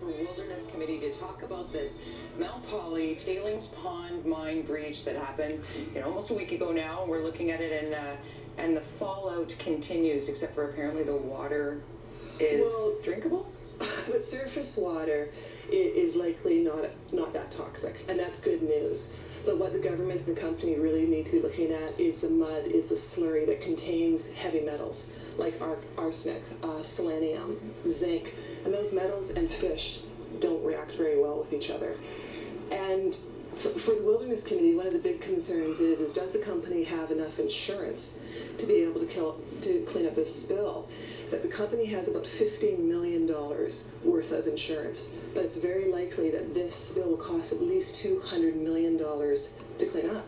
Wilderness Committee to talk about this Mount Polley tailings pond mine breach that happened, almost a week ago now. We're looking at it, and the fallout continues, except for apparently the water is drinkable. But surface water is likely not that toxic, and that's good news. But what the government and the company really need to be looking at is the mud, is the slurry that contains heavy metals like arsenic, selenium, zinc, and those metals and fish don't react very well with each other. And for the Wilderness Committee, one of the big concerns is does the company have enough insurance to be able to clean up this spill? That the company has about $15 million worth of insurance, but it's very likely that this spill will cost at least $200 million to clean up.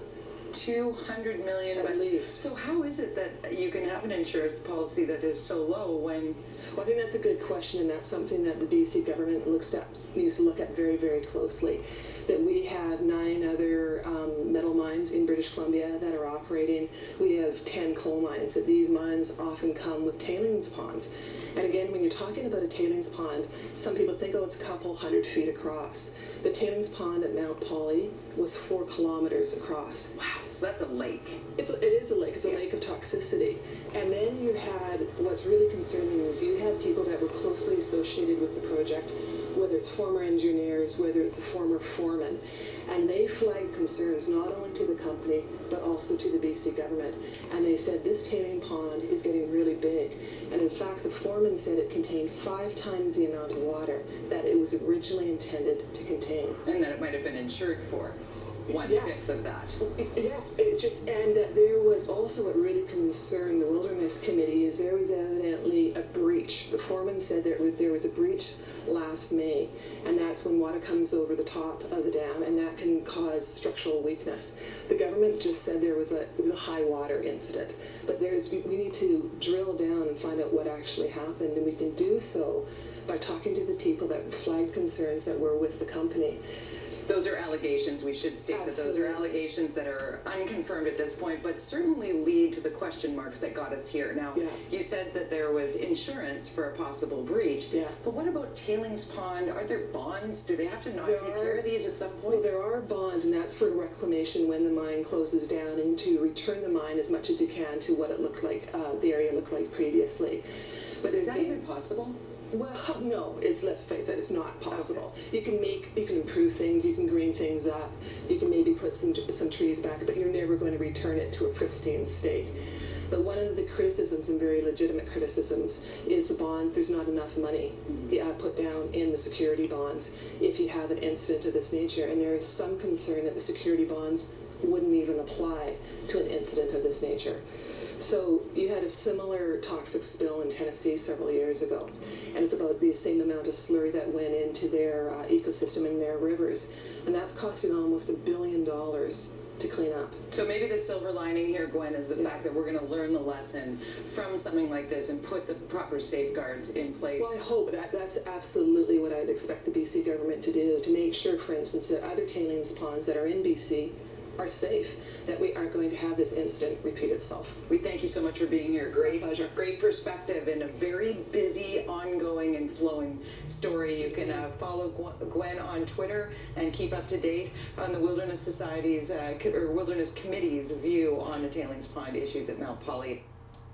200 million at least. So how is it that you can have an insurance policy that is so low when? Well, I think that's a good question, and that's something that the BC government needs to look at very, very closely. That we have 9 other metal mines in British Columbia that are operating. We have 10 coal mines. That these mines often come with tailings ponds. And again, when you're talking about a tailings pond, some people think, oh, it's a couple hundred feet across. The tailings pond at Mount Polley was 4 kilometers across. Wow, so that's a lake. It is a lake. It's a lake of toxicity. And then you had, what's really concerning is you had people that were closely associated with the project, whether it's former engineers, whether it's a former foreman, and they flagged concerns not only to the company, but also to the BC government. And they said this tailing pond is getting really big. And in fact, the foreman said it contained 5 times the amount of water that it was originally intended to contain. And that it might have been insured for. 1/5 of that. Yes, it's just, and there was also what really concerned the Wilderness Committee is there was evidently a breach. The foreman said there was a breach last May, and that's when water comes over the top of the dam, and that can cause structural weakness. The government just said there was a high water incident, but we need to drill down and find out what actually happened, and we can do so by talking to the people that flagged concerns that were with the company. Those are allegations, we should state. Absolutely. That those are allegations that are unconfirmed at this point, but certainly lead to the question marks that got us here. Now, You said that there was insurance for a possible breach, but what about tailings pond? Are there bonds? Do they have to not take care of these at some point? Well, there are bonds, and that's for reclamation when the mine closes down, and to return the mine as much as you can to what it looked like, the area looked like previously. But is that even possible? Well, no, let's face it, it's not possible. Okay. You can improve things, you can green things up, you can maybe put some trees back, but you're never going to return it to a pristine state. But one of the criticisms, and very legitimate criticisms, is the bond. There's not enough money put down in the security bonds if you have an incident of this nature, and there is some concern that the security bonds wouldn't even apply to an incident of this nature. So you had a similar toxic spill in Tennessee several years ago, and it's about the same amount of slurry that went into their ecosystem and their rivers, and that's costing almost $1 billion to clean up. So maybe the silver lining here, Gwen, is the fact that we're going to learn the lesson from something like this and put the proper safeguards in place. Well, I hope that's absolutely what I'd expect the BC government to do, to make sure, for instance, that other tailings ponds that are in BC are safe, that we aren't going to have this incident repeat itself. We thank you so much for being here. Great pleasure. Great perspective and a very busy, ongoing, and flowing story. You can follow Gwen on Twitter and keep up to date on the Wilderness Society's or Wilderness Committee's view on the tailings pond issues at Mount Polley.